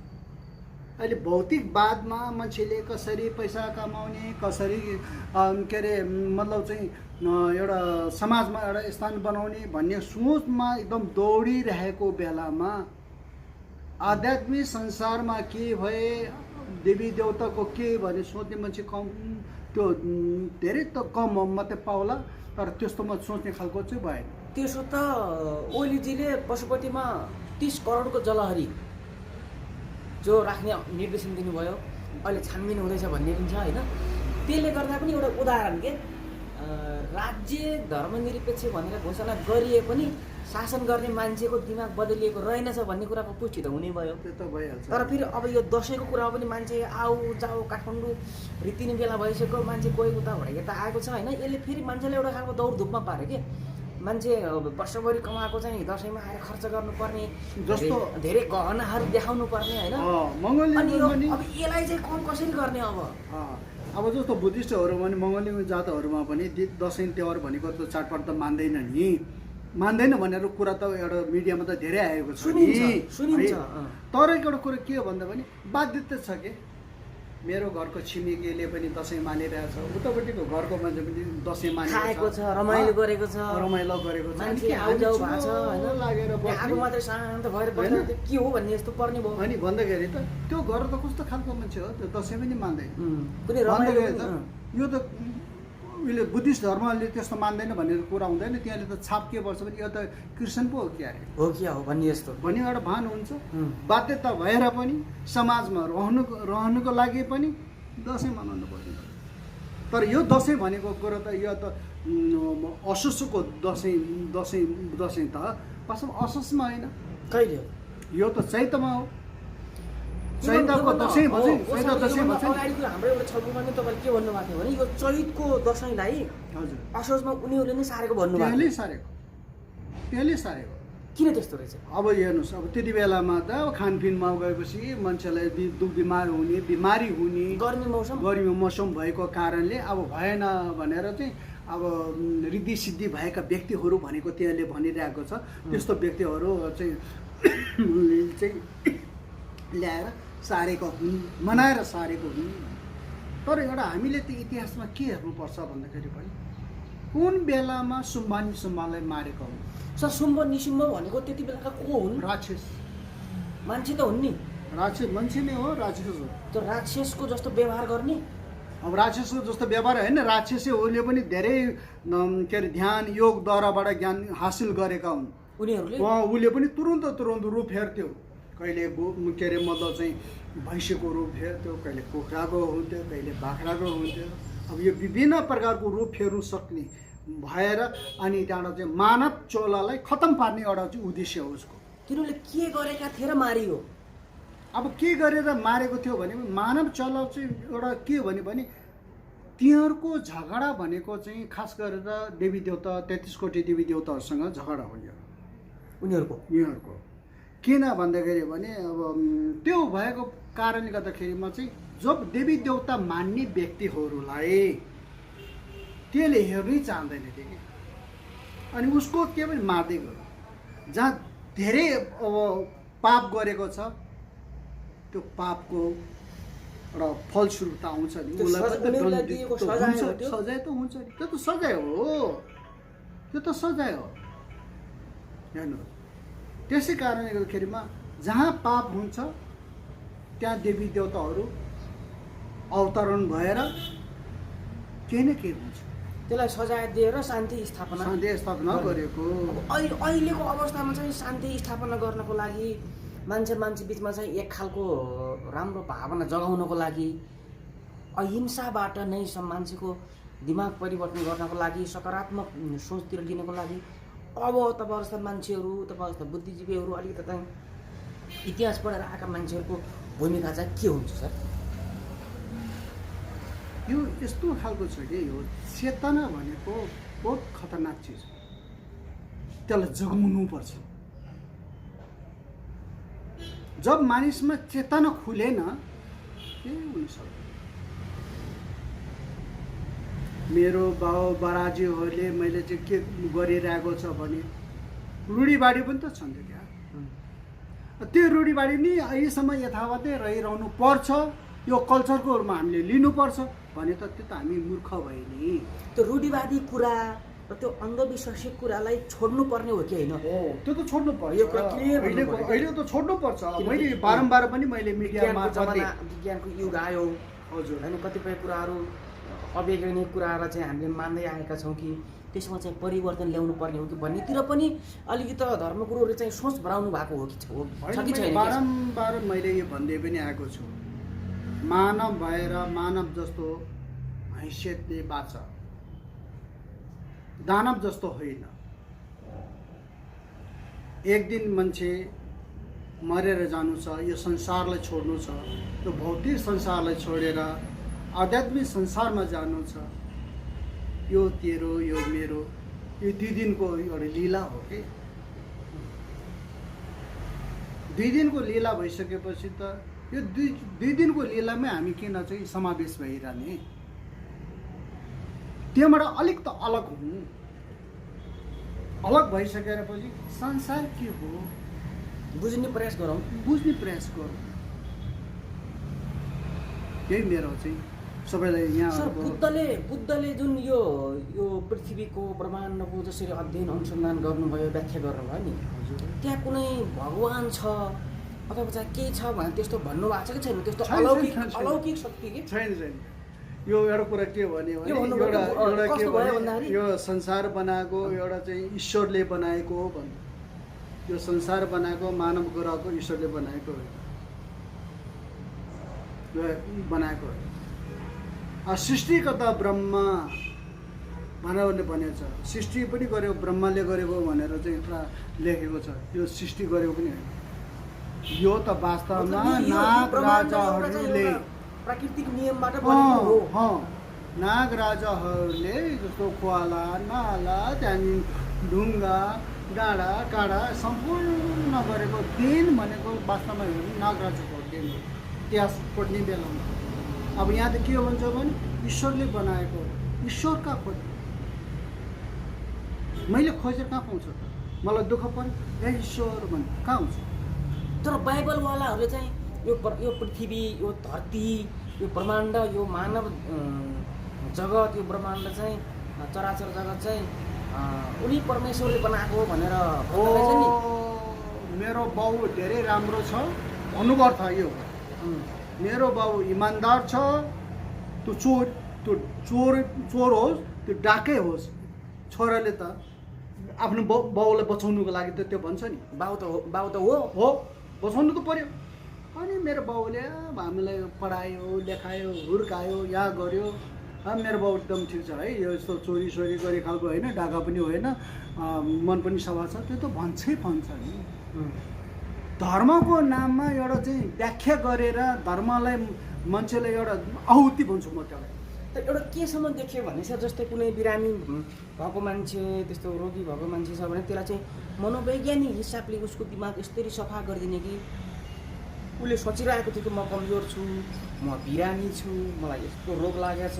अहिले भौतिकवादमा मान्छेले कसरी पैसा कमाउने, कसरी के अरे मतलब चाहिँ एउटा समाजमा एउटा स्थान बनाउने भन्ने सोचमा एकदम दौडिरहेको बेलामा आध्यात्मिक संसारमा के भए, देवी देवताको के भने सोच्ने मान्छे कम, त्यो धेरै त कम मात्रै पाउला, तर त्यस्तोमा सोच्ने खालको चाहिँ भएन। त्यसो त ओलीजीले पशुपतिमा 30 करोडको जलहरी जो राख्ने निर्देशन दिनुभयो, अहिले छानबिन हुँदैछ भन्ने पनि छ होइन। त्यसले गर्दा पनि एउटा उदाहरण के, राज्य धर्मनिरपेक्ष भनेर घोषणा गरिए पनि शासन गर्ने मान्छेको दिमाग बदलिएको रहेनछ भन्ने कुराको पुष्टि त हुने भयो। त्यो त भइहाल्छ। तर फेरि अब यो दसैँको कुरा पनि मान्छे आऊ जाऊ काठमाडौँ रित्तिने बेला भइसक्यो, मान्छे कोही उताबाट यता आएको छ होइन। यसले फेरि मान्छेलाई एउटा खालको दौडधुपमा पार्यो कि मान्छे वर्षभरि कमाएको चाहिँ दसैँमा आएर खर्च गर्नुपर्ने, जस्तो धेरै गहनाहरू देखाउनु पर्ने होइन। अनि अब यसलाई चाहिँ कम कसरी गर्ने अब जस्तो बुद्धिस्टहरू भने मङ्गोलियन जातहरूमा पनि दसैँ तिहार भनेको त चाडपर्व त मान्दैन भनेर कुरा त एउटा मिडियामा त धेरै आएको छ सुनिन्छ। तर एउटा कुरो के हो भन्दा पनि बाध्यता छ कि मेरो घरको छिमेकीले पनि दसैँ मानिरहेको छ, उतापट्टिको घरको मान्छे पनि दसैँ मानेको छ, रमाइलो गरेको छ, मान्छे आउजाउ भएको छ होइन, लागेर आगो मात्रै शान्त भएर बस्नु के हो भन्ने जस्तो पर्ने भयो। अनि भन्दाखेरि त त्यो घर त कस्तो खालको मान्छे हो, त्यो दसैँ पनि मान्दैन। कुनै रमाइलो यो त उहिले बुद्धिस्ट धर्मले त्यस्तो मान्दैन भनेर कुरा हुँदैन। त्यहाँले त छाप के पर्छ भने यो त क्रिस्चियन पो हो क्या हो भन्ने जस्तो भन्ने एउटा भान हुन्छ। बाध्यता भएर पनि समाजमा रहनुको लागि पनि दसैँ मनाउनु पर्छ। तर यो दसैँ भनेको कुरो त यो त असोजको दसैँ त वास्तवमा असोजमा होइन, कहिले यो त चैतमा हो। चैतको दसैँ भन्छ। अगाडिको हाम्रो एउटा छलफलमा नि तपाईँले के भन्नुभएको थियो भने यो चैतको दसैँलाई हजुर असोजमा उनीहरूले नै सारेको भन्नुभएको। त्यसले सारेको किन त्यस्तो रहेछ? अब हेर्नुहोस्, अब त्यति बेलामा त अब खानपिनमा गएपछि मान्छेलाई बिमारी हुने गर्मी मौसम भएको कारणले अब भएन भनेर चाहिँ अब रिद्धि सिद्धि भएका व्यक्तिहरू भनेको त्यसले भनिरहेको छ। त्यस्तो व्यक्तिहरू चाहिँ उनले चाहिँ ल्याएर सारेको हुन्, मनाएर सारेको हुन्। तर एउटा हामीले त्यो इतिहासमा के हेर्नुपर्छ भन्दाखेरि पनि कुन बेलामा सुम्बा निसुम्बालाई मारेको हुन्? सर सुम्ब निसुम्ब भनेको त्यति बेलाका को हुन्? राक्षस। मान्छे त हुन् नि। राक्षस मान्छे नै हो, राक्षस हो। त्यो राक्षसको जस्तो व्यवहार गर्ने। अब राक्षसको जस्तो व्यवहार होइन, राक्षसले उसले पनि धेरै के अरे ध्यान योगद्वाराबाट ज्ञान हासिल गरेका हुन्। उनीहरूले उसले पनि तुरुन्त रूप फेर्थ्यो। कहिले के अरे मतलब चाहिँ भैँसीको रूप फेर्थ्यो, कहिले कुखुराको हुन्थ्यो, कहिले बाख्राको हुन्थ्यो। अब यो विभिन्न प्रकारको रूप फेर्नु सक्ने भएर अनि त्यहाँबाट चाहिँ मानव चोलालाई खतम पार्ने एउटा चाहिँ उद्देश्य हो उसको। तिनीहरूले के गरेका थिए र मारियो? अब के गरेर मारेको थियो भने मानव चोला चाहिँ एउटा के हो भने तिनीहरूको झगडा भनेको चाहिँ खास गरेर देवी देवता 33 कोटी देवी देवताहरूसँग झगडा हो यो उनीहरूको। किन भन्दाखेरि भने अब त्यो भएको कारणले गर्दाखेरिमा चाहिँ जब देवी देवता मान्ने व्यक्तिहरूलाई त्यसले हेर्नै चाहँदैन थियो कि, अनि उसको के पनि मार्दै गयो। जहाँ धेरै अब पाप गरेको छ त्यो पापको एउटा फलस्वरूप त आउँछ नि, सजाय त हुन्छ नि। त्यो त सजाय हो, त्यो त सजाय हो हेर्नु। त्यसै कारणले गर्दाखेरिमा जहाँ पाप हुन्छ त्यहाँ देवी देवताहरू अवतरण भएर केही न केही हुन्छ, त्यसलाई सजाय दिएर शान्ति स्थापना गरेको। अहिलेको अवस्थामा चाहिँ शान्ति स्थापना गर्नको लागि मान्छे बिचमा चाहिँ एक खालको राम्रो भावना जगाउनको लागि अहिंसाबाट नै मान्छेको दिमाग परिवर्तन गर्नको लागि सकारात्मक सोचतिर लिनको लागि अब तपाईँ जस्ता मान्छेहरू, तपाईँ जस्ता बुद्धिजीवीहरू, अलिकति चाहिँ इतिहास पढेर आएका मान्छेहरूको भूमिका चाहिँ के हुन्छ सर? यो यस्तो खालको छ कि यो चेतना भनेको बहुत खतरनाक चिज हो, त्यसलाई जगाउनुपर्छ। जब मानिसमा चेतना खुलेन के हुन सक्छ? मेरो बाउ बराजुहरूले मैले चाहिँ के गरिरहेको छ भने रूढिवादी पनि त छन् क्या। त्यो रूढिवादी नि अहिलेसम्म यथावतै रहिरहनु पर्छ, यो कल्चरको रूपमा हामीले लिनुपर्छ भने त त्यो त हामी मूर्ख भयो नि। त्यो रूढिवादी कुरा र त्यो अन्धविश्वासी कुरालाई छोड्नु पर्ने हो कि होइन? हो, त्यो त छोड्नु पर्छ। यो कुरा क्लियर अहिले त छोड्नु पर्छ। मैले बारम्बार पनि मैले मिडियामा विज्ञानको युग आयो हजुर, होइन, कतिपय कुराहरू अवैज्ञानिक कुराहरूलाई चाहिँ हामीले मान्दै आएका छौँ कि त्यसमा चाहिँ परिवर्तन ल्याउनु पर्ने हो कि भन्नेतिर पनि अलिकति धर्मगुरुहरूले चाहिँ सोच बनाउनु भएको हो कि छैन? बारम्बार मैले यो भन्दै पनि आएको छु, मानव भएर मानव जस्तो हैसियतले बाँच, दानव जस्तो होइन। एक दिन मान्छे मरेर जानु छ, यो संसारलाई छोड्नु छ, यो भौतिक संसारलाई छोडेर आध्यात्मिक संसारमा जानु छ। यो तेरो यो मेरो यो 2 दिनको एउटा लीला हो कि 2 दिनको लीला भइसकेपछि त यो 2 दिनको लीलामै हामी किन चाहिँ समावेश भइरहने? त्योबाट अलिक त अलग हुनु, अलग भइसकेर पछि संसार के हो बुझ्ने प्रयास गरौँ। यही मेरो चाहिँ सबैलाई यहाँ सर बुद्धले जुन यो पृथ्वीको ब्रह्माण्डको जसरी अध्ययन अनुसन्धान गर्नुभयो, व्याख्या गर्नुभयो नि, त्यहाँ कुनै भगवान छ अथवा चाहिँ के छ भने त्यस्तो भन्नुभएको छ कि छैन? त्यस्तो अलौकिक शक्ति के छैन। यो एउटा कुरा के भने एउटा के भने यो संसार बनाएको एउटा चाहिँ ईश्वरले बनाएको भन्नु, यो संसार बनाएको मानव ग्रहको ईश्वरले बनाएको हो। सृष्टिकर्ता ब्रह्मा भनेर भनेको छ, सृष्टि पनि गरेको ब्रह्माले गरेको भनेर चाहिँ एउटा लेखेको छ। यो सृष्टि गरेको पनि होइन, यो त वास्तवमा नाग राजाहरूले प्राकृतिक नियमबाट बनेको हो। नाग राजाहरूले जस्तो खोला नाला त्यहाँदेखि ढुङ्गा डाँडा काँडा सम्पूर्ण गरेको देन भनेको वास्तवमा नाग राजाको देन हो इतिहास पढ्ने बेलामा। अब यहाँ त के भन्छ भने ईश्वरले बनाएको, ईश्वर कहाँ खोज मैले खोजेर कहाँ पाउँछ त? मलाई दुःख पर्यो ए ईश्वर भन्नु कहाँ हुन्छ? तर बाइबलवालाहरूले चाहिँ यो पृथ्वी, यो धरती, यो ब्रह्माण्ड, यो मानव जगत, यो ब्रह्माण्ड चाहिँ चराचर जगत चाहिँ उनी परमेश्वरले बनाएको हो भनेर भन्दैछ नि। मेरो बाउ धेरै राम्रो छ भन्नुको अर्थ यो। मेरो बाउ इमान्दार छ, त्यो चोर होस्, त्यो डाकै होस्, छोराले त आफ्नो बाउलाई बचाउनुको लागि त त्यो भन्छ नि, बाउ त हो बचाउनु त पर्यो। अनि मेरो बाउले हामीलाई पढायो, लेखायो, हुर्कायो, यहाँ गर्यो। मेरो बाउ एकदम ठिक छ है, यो यस्तो चोरी गरे खालको होइन, डाका पनि होइन, मन पनि सफा छ, त्यो त भन्छ नि। धर्मको नाममा एउटा चाहिँ व्याख्या गरेर धर्मलाई मान्छेलाई एउटा आहुति भन्छु म त्यसलाई। त एउटा केसम्म देखियो भने चाहिँ जस्तै कुनै बिरामी भएको मान्छे, त्यस्तो रोगी भएको मान्छे छ भने त्यसलाई चाहिँ मनोवैज्ञानिक हिसाबले उसको दिमाग यसरी सफा गरिदिने कि उसले सोचिरहेको थियो कि म कमजोर छु, म बिरामी छु, मलाई यस्तो रोग लागेको छ,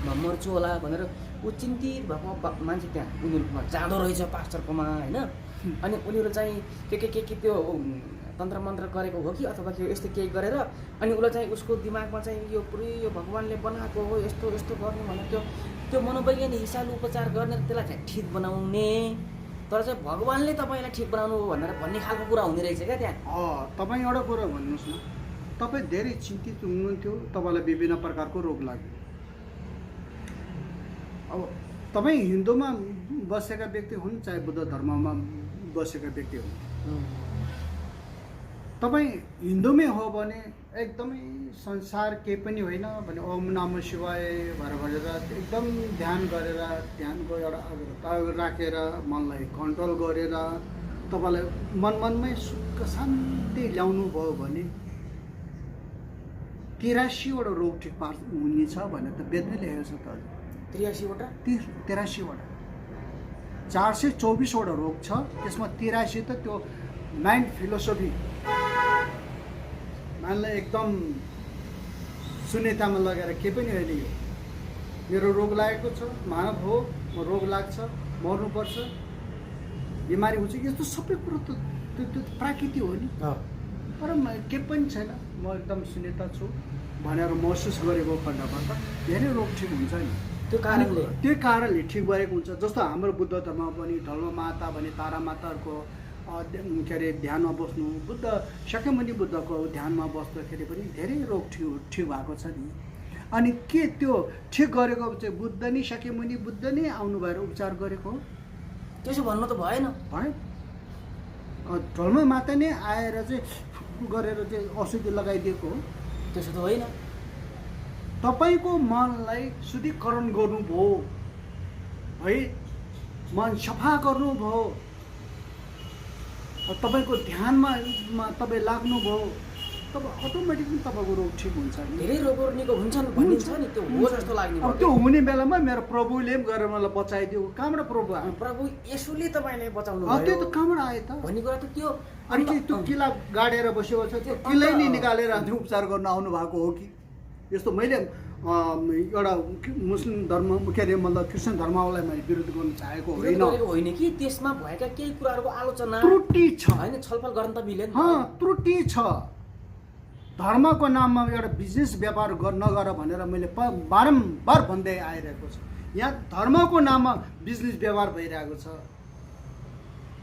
म मर्छु होला भनेर ऊ चिन्तित भएको मान्छे त्यहाँ उनीहरूकोमा जाँदो रहेछ पास्टरकोमा होइन। अनि उनीहरू चाहिँ के त्यो तन्त्र मन्त्र गरेको हो कि अथवा के यस्तो केही गरेर अनि उसलाई चाहिँ उसको दिमागमा चाहिँ यो पुरै यो भगवान्ले बनाएको हो, यस्तो गर्ने भनेर त्यो मनोवैज्ञानिक हिसाबले उपचार गर्ने, त्यसलाई चाहिँ ठिक बनाउने, तर चाहिँ भगवान्ले तपाईँलाई ठिक बनाउनु हो भनेर भन्ने खालको कुरा हुने रहेछ क्या त्यहाँ। तपाईँ एउटा कुरा भन्नुहोस् न, तपाईँ धेरै चिन्तित हुनुहुन्थ्यो, तपाईँलाई विभिन्न प्रकारको रोग लाग्यो। अब तपाईँ हिन्दूमा बसेका व्यक्ति हुन् चाहे बुद्ध धर्ममा बसेका व्यक्ति हुन्, तपाईँ हिन्दूमै हो भने एकदमै संसार केही पनि होइन भने ओम नमः शिवाय भनेर एकदम ध्यान गरेर, ध्यानको एउटा अग्रता राखेर, मनलाई कन्ट्रोल गरेर तपाईँलाई मनमै सुख शान्ति ल्याउनु भयो भने 83वटा रोग ठिक हुनेछ भनेर त वेदमै लेखेको छ त। 83वटा 424वटा रोग छ, त्यसमा 83 त त्यो माइन्ड फिलोसफी मानलाई एकदम शून्यतामा लगेर के पनि होइन, यो मेरो रोग लागेको छ, मानव हो, म रोग लाग्छ, मर्नुपर्छ, बिमारी हुन्छ, यस्तो सबै कुरो त त्यो प्राकृतिक हो नि। तर के पनि छैन, म एकदम शून्यता छु भनेर महसुस गरेको खण्डमा त धेरै रोग ठिक हुन्छ नि। त्यो कारणले ठिक भएको हुन्छ। जस्तो हाम्रो बुद्ध धर्ममा पनि ढल्म माता भने तारा माताहरूको के अरे ध्यानमा बस्नु, बुद्ध शाक्यमुनि बुद्धको ध्यानमा बस्दाखेरि पनि धेरै रोग ठिक भएको छ नि। अनि के त्यो ठिक गरेको चाहिँ बुद्ध नै शाक्यमुनि बुद्ध नै आउनु भएर उपचार गरेको हो? त्यसो भन्नु त भएन। ढल्म माता नै आएर चाहिँ गरेर चाहिँ औषधि लगाइदिएको हो? त्यसो त होइन। तपाईँको मनलाई शुद्धिकरण गर्नुभयो है, मन सफा गर्नुभयो, तपाईँको ध्यानमा तपाईँ लाग्नुभयो, तब अटोमेटिकली तपाईँको रोग ठिक हुन्छ। धेरै रोगहरू निको हुन्छन् भनिन्छ नि, त्यो हो जस्तो लाग्ने। अब त्यो हुने बेलामा मेरो प्रभुले पनि गएर मलाई बचाइदियो। कहाँबाट प्रभु आयो? प्रभु येशूले तपाईँलाई बचाउनु भयो। त्यो त कहाँबाट आयो त भन्ने कुरा त त्यो। अनि त्यो किला गाडेर बसेको छ, त्यो किलै नै निकालेर उपचार गर्न आउनु भएको हो कि? यस्तो मैले एउटा मुस्लिम धर्म के अरे मतलब क्रिस्चियन धर्मलाई मैले विरोध गर्न चाहेको होइन कि त्यसमा भएका केही कुराहरूको आलोचना त्रुटि छ होइन, छलफल गर्न त मिलेन। त्रुटि छ। धर्मको नाममा एउटा बिजनेस व्यापार नगर भनेर मैले बारम्बार भन्दै आइरहेको छु। यहाँ धर्मको नाममा बिजनेस व्यापार भइरहेको छ।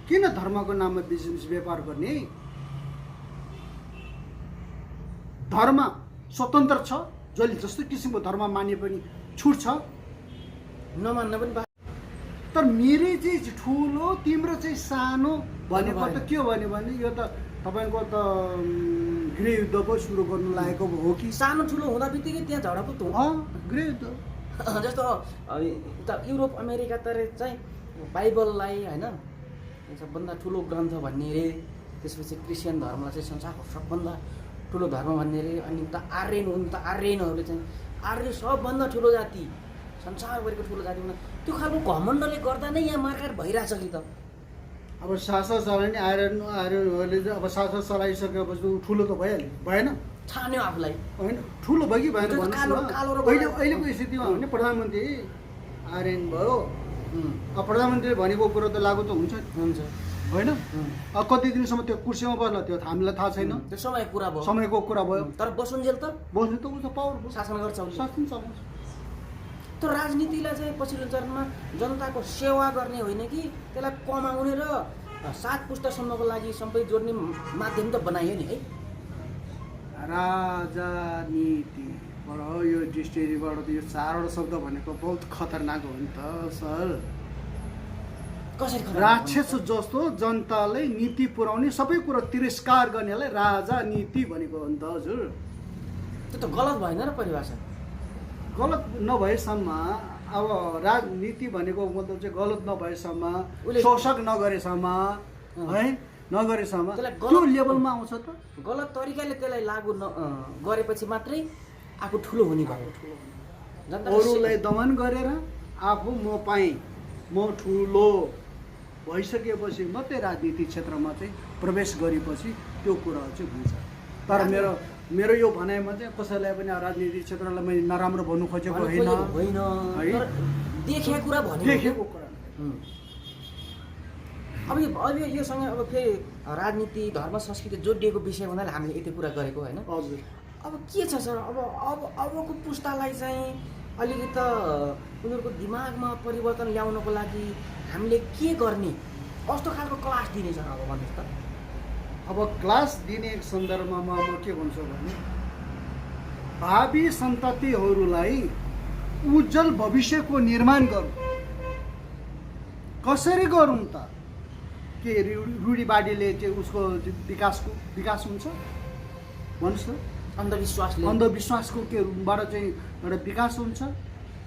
किन धर्मको नाममा बिजनेस व्यापार गर्ने? धर्म स्वतन्त्र छ, जसले जस्तो किसिमको धर्म माने पनि छुट छ, नमान्न पनि। तर मेरो चाहिँ ठुलो तिम्रो चाहिँ सानो भनेको त के हो भने यो त तपाईँको त गृहयुद्ध पो सुरु गर्नु लागेको हो कि? सानो ठुलो हुँदा बित्तिकै त्यहाँ झडप त हो। गृहयुद्ध जस्तो युरोप अमेरिकातिर चाहिँ बाइबललाई होइन सबभन्दा ठुलो ग्रन्थ भन्ने रे, त्यसपछि क्रिस्चियन धर्मलाई चाहिँ संसारको सबभन्दा ठुलो धर्म भन्ने रे। अनि त आर्यन हुन्, त आर्यनहरूले चाहिँ आर्य सबभन्दा ठुलो जाति, संसारभरिको ठुलो जाति हुन, त्यो खालको घमण्डले गर्दा नै यहाँ मार्काट भइरहेछ कि त। अब शासक चलाउने आर्यनहरूले चाहिँ अब शासक चलाइसकेपछि ठुलो त भइहाल्यो, भएन? ठान्यो आफूलाई होइन, ठुलो भयो कि भएन अहिलेको स्थितिमा भने प्रधानमन्त्री आर्यन भयो। अब प्रधानमन्त्रीले भनेको कुरो त लागु त हुन्छ। होइन कति दिनसम्म त्यो कुर्सीमा बस्ला त्यो हामीलाई थाहा छैन, त्यो समयको कुरा भयो, समयको कुरा भयो। तर बसुन्जेल त बस्नु त उसको पावरफुल शासन गर्छ उसले। शासन चलाउँछ। त्यो राजनीतिलाई चाहिँ पछिल्लो चरणमा जनताको सेवा गर्ने होइन कि त्यसलाई कमाउने र 7 पुस्तासम्मको लागि सबै जोड्ने माध्यम त बनाइयो नि है। राजनीतिबाट यो डिक्सनरीबाट यो 4वटा शब्द भनेको बहुत खतरनाक हो नि त सर। कसरी खतरा राक्षस जस्तो जनतालाई नीति पुर्याउने सबै कुरा तिरस्कार गर्नेलाई राजनीति भनेको हो नि त हजुर। त्यो त गलत भएन र परिभाषा? गलत नभएसम्म अब राजनीति भनेको मतलब चाहिँ गलत नभएसम्म, शोषक नगरेसम्म है, नगरेसम्म त्यो लेभलमा आउँछ त। गलत तरिकाले त्यसलाई लागू गरेपछि मात्रै आफू ठुलो हुने भयो। अरूलाई दमन गरेर आफू म पाएँ, म ठुलो भइसकेपछि मात्रै राजनीति क्षेत्रमा चाहिँ प्रवेश गरेपछि त्यो कुराहरू चाहिँ हुन्छ। तर मेरो यो भनाइमा चाहिँ कसैलाई पनि राजनीति क्षेत्रलाई मैले नराम्रो भन्नु खोजेको होइन है, देखेको कुरा भनेको, देखेको कुरा। अब योसँग अब फेरि राजनीति धर्म संस्कृति जोडिएको विषय भन्नाले हामीले यति कुरा गरेको होइन। हजुर। अब के छ सर, अबको पुस्तालाई चाहिँ अलिकति उनीहरूको दिमागमा परिवर्तन ल्याउनको लागि हामीले के गर्ने, कस्तो खालको क्लास दिने सर अब भन्नुहोस् त? अब क्लास दिने सन्दर्भमा म के भन्छु भने भावी सन्ततिहरूलाई उज्जवल भविष्यको निर्माण गरौँ। कसरी गरौँ त? के रूढिवादीले चाहिँ उसको विकास हुन्छ भन्नुहोस् त? अन्धविश्वासको केबाट चाहिँ एउटा विकास हुन्छ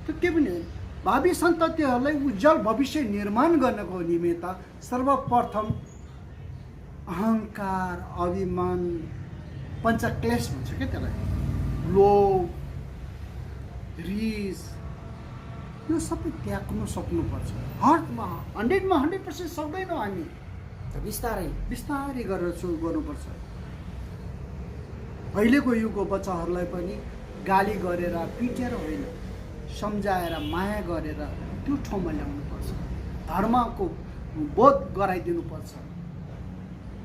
त्यो के पनि होइन। भावी सन्ततिहरूलाई उज्जवल भविष्य निर्माण गर्नको निमित्त सर्वप्रथम अहङ्कार, अभिमान, पञ्चक्लेश भन्छ क्या त्यसलाई, लोभ, रिस, यो सबै त्याग्नु सक्नुपर्छ। 100% सक्दैनौँ हामी, बिस्तारै गरेर सुरु गर्नुपर्छ। अहिलेको युगको बच्चाहरूलाई पनि गाली गरेर पिटेर होइन, सम्झाएर माया गरेर त्यो ठाउँमा ल्याउनुपर्छ। धर्मको बोध गराइदिनुपर्छ।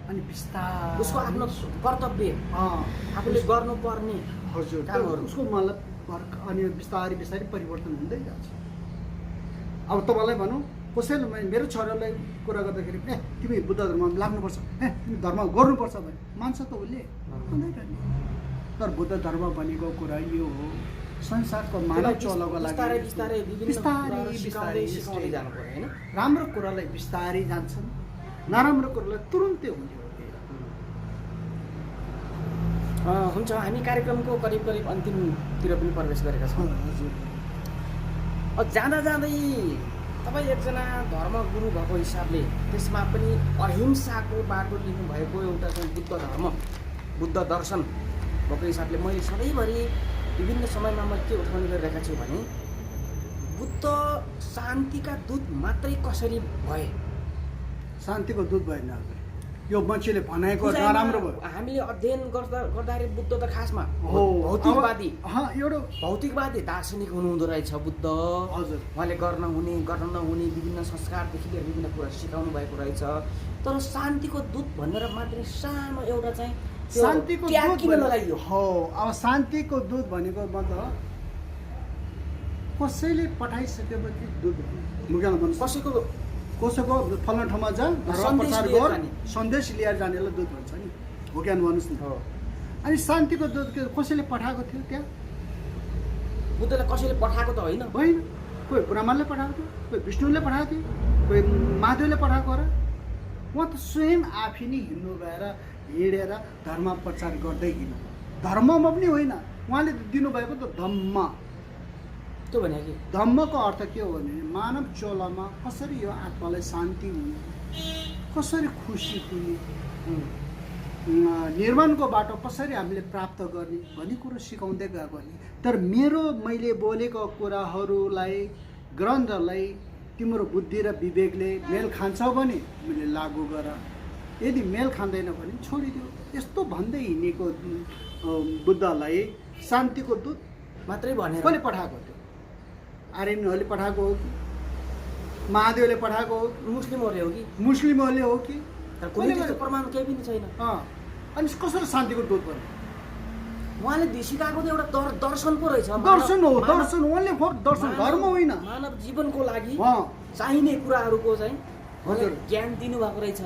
अनि बिस्तारै उसको आफ्नो कर्तव्य आफूले गर्नुपर्ने हजुर कामहरू उसको मतलब अनि बिस्तारै परिवर्तन हुँदै जान्छ। अब तपाईँलाई भनौँ कसैले मेरो छोरालाई कुरा गर्दाखेरि तिमी बुद्ध धर्ममा लाग्नुपर्छ, तिमी धर्म गर्नुपर्छ भने मान्छ त उसले? हुँदैन नि। तर बुद्ध धर्म भनेको कुरा यो हो, संसारको मानव चल्नको लागि बिस्तारै जानु पर्यो होइन। राम्रो कुरालाई बिस्तारै जान्छन्, नराम्रो कुरालाई तुरुन्तै हुने हो। हुन्छ, हामी कार्यक्रमको करिब अन्तिमतिर पनि प्रवेश गरेका छौँ। जाँदा जाँदै तपाईँ एकजना धर्मगुरु भएको हिसाबले त्यसमा पनि अहिंसाको बाटो लिनुभएको एउटा चाहिँ बुद्ध दर्शन भएको हिसाबले मैले सधैँभरि विभिन्न समयमा म के उठाउने गरिरहेका छु भने बुद्ध शान्तिका दूत मात्रै कसरी भए? शान्तिको दूत भएन यो मान्छेले भनेको नराम्रो भयो। हामीले अध्ययन गर्दाखेरि बुद्ध त खासमा भौतिकवादी दार्शनिक हुनुहुँदो रहेछ बुद्ध। हजुर। उहाँले गर्न नहुने विभिन्न संस्कारदेखि लिएर विभिन्न कुरा सिकाउनु भएको रहेछ। तर शान्तिको दूत भनेर मात्रै सानो एउटा चाहिँ शान्तिको दूत किन लगाइयो? हो, अब शान्तिको दूत भनेको मतलब कसैले पठाइसकेपछि दूत कसैको फल्ना ठाउँमा जा सन्देश लिएर जानेलाई दूत भन्छ नि, हो क्या भन्नुहोस् न। अनि शान्तिको दूत कसैले पठाएको थियो त्यहाँ? बुद्धलाई कसैले पठाएको त होइन, कोही ब्रह्माले पठाएको थियो, कोही विष्णुले पठाएको थियो, कोही महादेवले पठाएको र उहाँ त स्वयं आफै नै हिँड्नु भएर हिँडेर धर्म प्रचार गर्दै हिँड्नु। धर्ममा पनि होइन, उहाँले दिनुभएको त धम्म। त्यो भने कि धम्मको अर्थ के हो भने मानव चोलामा कसरी यो आत्मालाई शान्ति हुने, कसरी खुसी हुने, निर्माणको बाटो कसरी हामीले प्राप्त गर्ने भन्ने कुरो सिकाउँदै गएको नि। तर मैले बोलेको कुराहरूलाई ग्रन्थलाई तिम्रो बुद्धि र विवेकले मेल खान्छ भने मैले लागू गर, यदि मेल खाँदैन भने छोडिदियो। यस्तो भन्दै हिँडेको बुद्धलाई शान्तिको दूत मात्रै भनेर कसले पठाएको थियो? आर्यनहरूले पठाएको हो कि महादेवले पठाएको हो, मुस्लिमहरूले हो कि मुस्लिमहरूले हो कि? तर कुनै त्यस्तो प्रमाण केही पनि छैन। अनि कसरी शान्तिको दूत बन्यो? उहाँले सिकाएको त एउटा दर्शन पो रहेछ। दर्शन हो, दर्शन ओन्ली फर दर्शन, धर्म होइन। मानव जीवनको लागि अँ, चाहिने कुराहरूको चाहिँ हजुर। ज्ञान दिनुभएको रहेछ।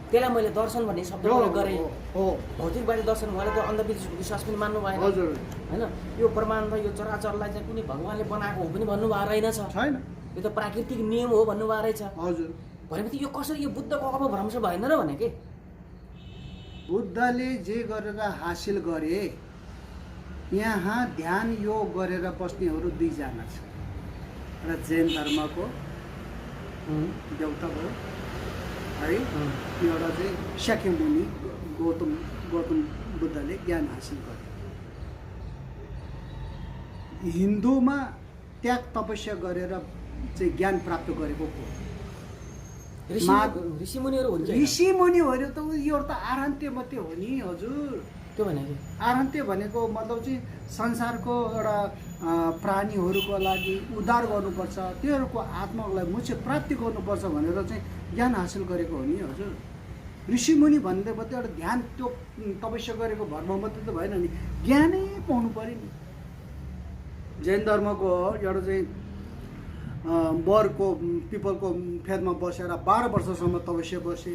त्यसलाई मैले दर्शन भन्ने शब्द प्रयोग गरेँ। हो, भौतिकवादी दर्शन, उहाँले त अन्धविश्वास पनि मान्नु भएन हजुर। होइन। यो प्रमाण त यो चराचरलाई चाहिँ कुनै भगवान्ले बनाएको हो पनि भन्नुभएको रहेनछ। छैन, यो त प्राकृतिक नियम हो भन्नुभएको रहेछ। हजुर। भनेपछि यो कसरी यो बुद्धको अपभ्रंश भएन र भने के? बुद्धले जे गरेर हासिल गरे, यहाँ ध्यान योग गरेर बस्नेहरू दुईजना छ। र जैन धर्मको देवता भयो है, एउटा चाहिँ शाक्यमुनि गौतम बुद्धले ज्ञान हासिल गरे। हिन्दूमा त्याग तपस्या गरेर चाहिँ ज्ञान प्राप्त गरेको को? ऋषिमुनिहरू हुन्। ऋषिमुनिहरू त यो त आरान्त्य मात्रै हो नि हजुर। त्यो भनेको आरान्त्य भनेको मतलब चाहिँ संसारको एउटा प्राणीहरूको लागि उद्धार गर्नुपर्छ, त्योहरूको आत्मालाई मोक्ष प्राप्ति गर्नुपर्छ भनेर चाहिँ ज्ञान हासिल गरेको हो नि हजुर। ऋषिमुनि भन्दै मात्रै एउटा ध्यान त्यो तपस्या गरेको भरमा मात्रै त भएन नि, ज्ञानै पाउनु पऱ्यो नि। जैन धर्मको एउटा चाहिँ बरको पिपलको फेदमा बसेर 12 वर्षसम्म तपस्या बसे।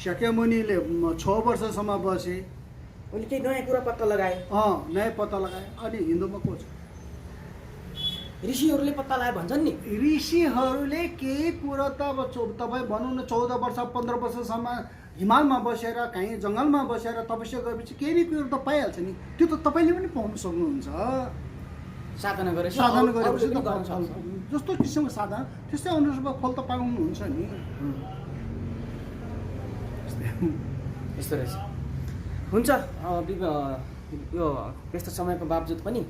शाक्यमुनिले 6 वर्षसम्म बसे। उनले केही नयाँ कुरा पत्ता लगाए। नयाँ पत्ता लगाए। अनि हिन्दूमा को छ? ऋषिहरूले पत्ता लगाए भन्छन् नि। ऋषिहरूले केही कुरो त अब तपाईँ भनौँ न 14 वर्ष 15 वर्षसम्म हिमालमा बसेर कहीँ जङ्गलमा बसेर तपस्या गरेपछि केही कुरो त पाइहाल्छ नि। त्यो त तपाईँले पनि पाउनु सक्नुहुन्छ। साधना गरेपछि जस्तो किसिमको साधना त्यस्तै अनुसारको फल त पाउनुहुन्छ नि। यस्तो रहेछ। हुन्छ, यो व्यस्त समयको बावजुद पनि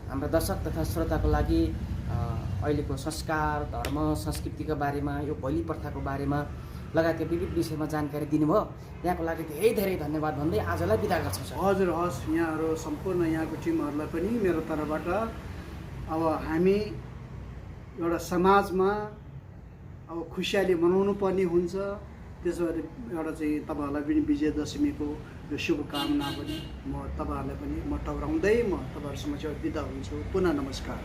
हाम्रा दर्शक तथा श्रोताको लागि अहिलेको संस्कार, धर्म, संस्कृतिका बारेमा, यो बलि प्रथाको बारेमा लगायतका विविध विषयमा जानकारी दिनुभयो। यहाँको लागि धेरै धेरै धन्यवाद भन्दै आजलाई बिदा गर्छु सर। हजुर, हस्। यहाँहरू सम्पूर्ण यहाँको टिमहरूलाई पनि मेरो तर्फबाट अब हामी एउटा समाजमा अब खुसियाली मनाउनु पर्ने हुन्छ। त्यसो भएर एउटा चाहिँ तपाईँहरूलाई पनि विजयदशमीको यो शुभकामना पनि म तपाईँहरूलाई पनि म टक्राउँदै म तपाईँहरू समक्ष बिदा हुन्छु। पुनः नमस्कार।